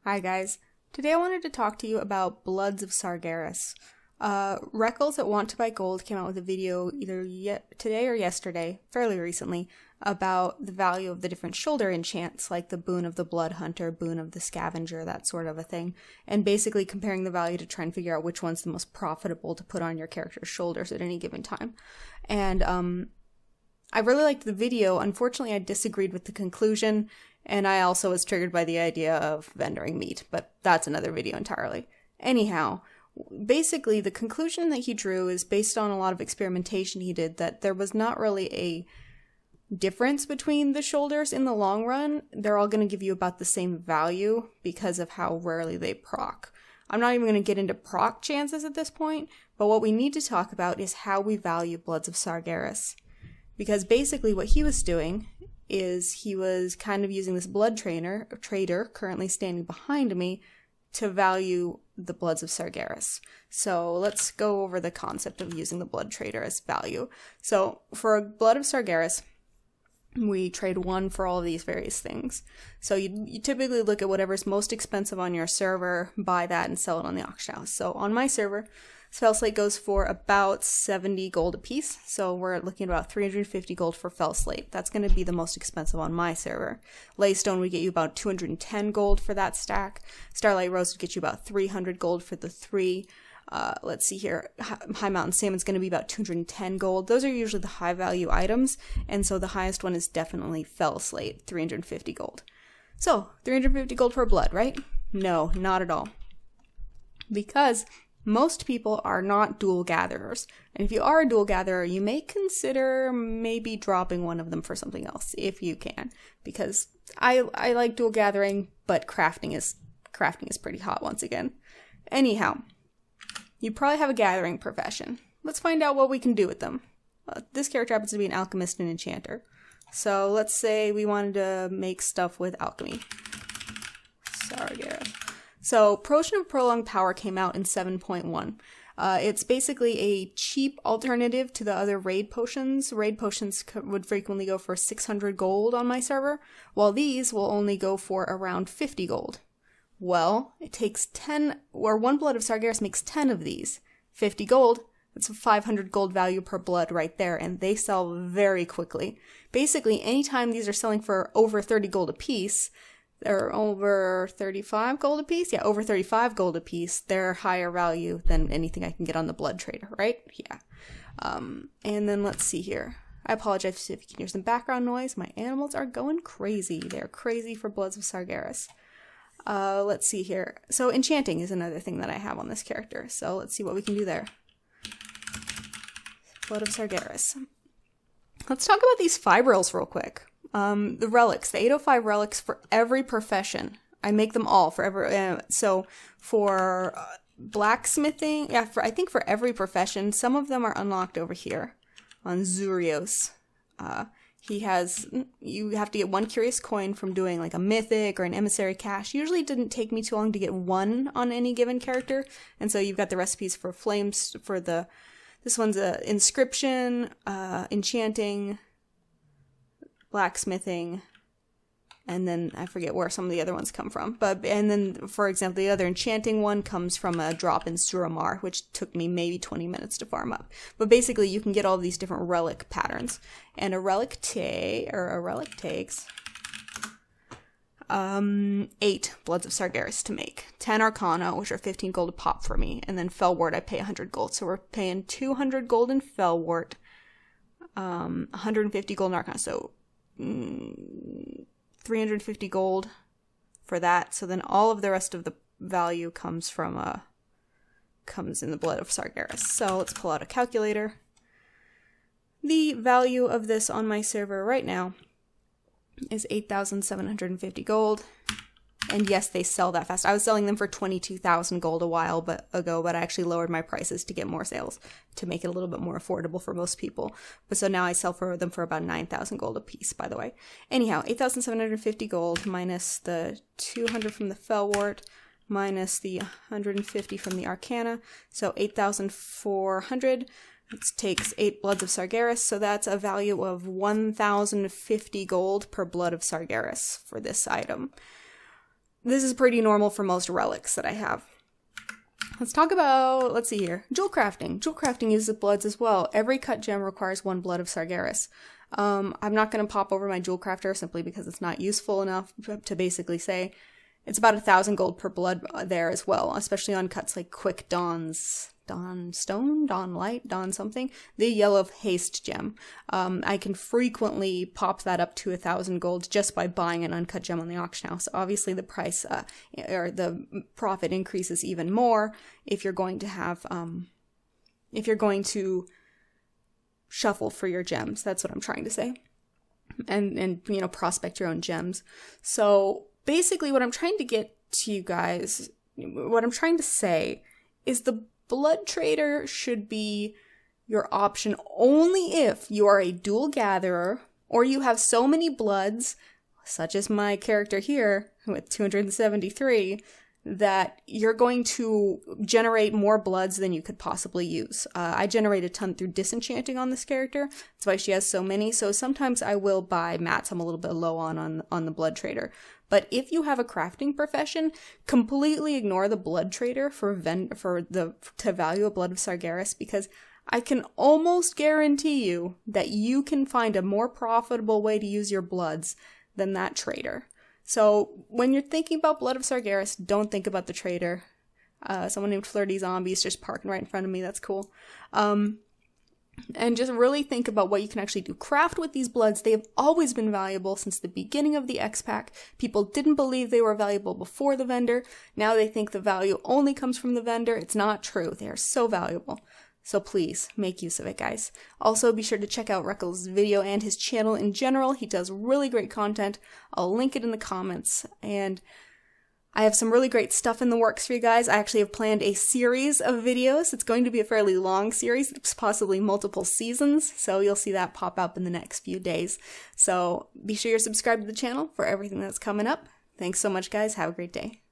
Hi guys, today I wanted to talk to you about Bloods of Sargeras. Reckles at Want to Buy Gold came out with a video either today or yesterday, fairly recently, about the value of the different shoulder enchants, like the Boon of the Blood Hunter, Boon of the Scavenger, that sort of a thing, and basically comparing the value to try and figure out which one's the most profitable to put on your character's shoulders at any given time. And I really liked the video. Unfortunately, I disagreed with the conclusion, and I also was triggered by the idea of vendoring meat, but that's another video entirely. Anyhow, basically the conclusion that he drew is based on a lot of experimentation he did, that there was not really a difference between the shoulders in the long run. They're all going to give you about the same value because of how rarely they proc. I'm not even going to get into proc chances at this point, but what we need to talk about is how we value Bloods of Sargeras. Because basically what he was doing is he was kind of using this blood trader currently standing behind me to value the Bloods of Sargeras. So let's go over the concept of using the blood trader as value. So for a Blood of Sargeras, we trade one for all of these various things. So you typically look at whatever's most expensive on your server, buy that, and sell it on the auction house. So on my server, Fell Slate goes for about 70 gold a piece, so we're looking at about 350 gold for Fell Slate. That's going to be the most expensive on my server. Laystone would get you about 210 gold for that stack. Starlight Rose would get you about 300 gold for the 3. Let's see here. High Mountain Salmon's going to be about 210 gold. Those are usually the high value items, and so the highest one is definitely Fell Slate, 350 gold. So, 350 gold for blood, right? No, not at all. Because most people are not dual gatherers. And if you are a dual gatherer, you may consider maybe dropping one of them for something else, if you can. Because I like dual gathering, but crafting is pretty hot once again. Anyhow, you probably have a gathering profession. Let's find out what we can do with them. This character happens to be an alchemist and enchanter. So let's say we wanted to make stuff with alchemy. Sargeras. So, Potion of Prolonged Power came out in 7.1. It's basically a cheap alternative to the other raid potions. Raid potions would frequently go for 600 gold on my server, while these will only go for around 50 gold. Well, it takes 10, or one Blood of Sargeras makes 10 of these. 50 gold, that's a 500 gold value per blood right there, and they sell very quickly. Basically, anytime these are selling for over 30 gold a piece, they're over 35 gold a piece? Yeah, over 35 gold a piece. They're higher value than anything I can get on the blood trader, right? Yeah. And then let's see here. I apologize if you can hear some background noise. My animals are going crazy. They're crazy for Bloods of Sargeras. Let's see here. So enchanting is another thing that I have on this character. So let's see what we can do there. Blood of Sargeras. Let's talk about these fibrils real quick. The relics, the 805 relics for every profession. I make them all for every, so for blacksmithing, I think for every profession, some of them are unlocked over here on Zurios. You have to get one curious coin from doing like a mythic or an emissary cache. Usually it didn't take me too long to get one on any given character. And so you've got the recipes for flames, this one's a inscription, enchanting, blacksmithing, and then I forget where some of the other ones come from. And then, for example, the other enchanting one comes from a drop in Suramar, which took me maybe 20 minutes to farm up. But basically, you can get all these different relic patterns. And a relic takes 8 Bloods of Sargeras to make. 10 Arcana, which are 15 gold a pop for me. And then Fellwort, I pay 100 gold. So we're paying 200 gold in Fellwort, 150 gold in Arcana. So 350 gold for that. So then all of the rest of the value comes in the Blood of Sargeras. So let's pull out a calculator. The value of this on my server right now is 8,750 gold. And yes, they sell that fast. I was selling them for 22,000 gold a while ago, but I actually lowered my prices to get more sales to make it a little bit more affordable for most people. But so now I sell them for about 9,000 gold a piece, by the way. Anyhow, 8,750 gold minus the 200 from the Fellwort minus the 150 from the Arcana. So 8,400. It takes 8 Bloods of Sargeras, so that's a value of 1,050 gold per Blood of Sargeras for this item. this is pretty normal for most relics that I have. Let's talk about, let's see here, jewel crafting. Jewel crafting uses bloods as well. Every cut gem requires 1 blood of Sargeras. I'm not going to pop over my jewel crafter simply because it's not useful enough to basically say. It's about 1,000 gold per blood there as well, especially on cuts like Quick Dawn's, Dawn Stone, Dawn Light, Dawn something, the Yellow Haste gem. I can frequently pop that up to 1,000 gold just by buying an uncut gem on the auction house. Obviously the price, or the profit increases even more if you're going to have, if you're going to shuffle for your gems. That's what I'm trying to say. And you know, prospect your own gems. So basically what I'm trying to get to you guys, what I'm trying to say is the blood trader should be your option only if you are a dual gatherer or you have so many bloods, such as my character here with 273, that you're going to generate more bloods than you could possibly use. I generate a ton through disenchanting on this character. That's why she has so many. So sometimes I will buy mats I'm a little bit low on the blood trader. But if you have a crafting profession, completely ignore the blood trader to value a blood of Sargeras, because I can almost guarantee you that you can find a more profitable way to use your bloods than that trader. So when you're thinking about blood of Sargeras, don't think about the trader. Someone named Flirty Zombie is just parking right in front of me. That's cool. And just really think about what you can actually do. Craft with these bloods. They have always been valuable since the beginning of the X-Pack. People didn't believe they were valuable before the vendor. Now they think the value only comes from the vendor. It's not true. They are so valuable. So please, make use of it, guys. Also, be sure to check out Reckles' video and his channel in general. He does really great content. I'll link it in the comments. And I have some really great stuff in the works for you guys. I actually have planned a series of videos. It's going to be a fairly long series. It's possibly multiple seasons. So you'll see that pop up in the next few days. So be sure you're subscribed to the channel for everything that's coming up. Thanks so much, guys. Have a great day.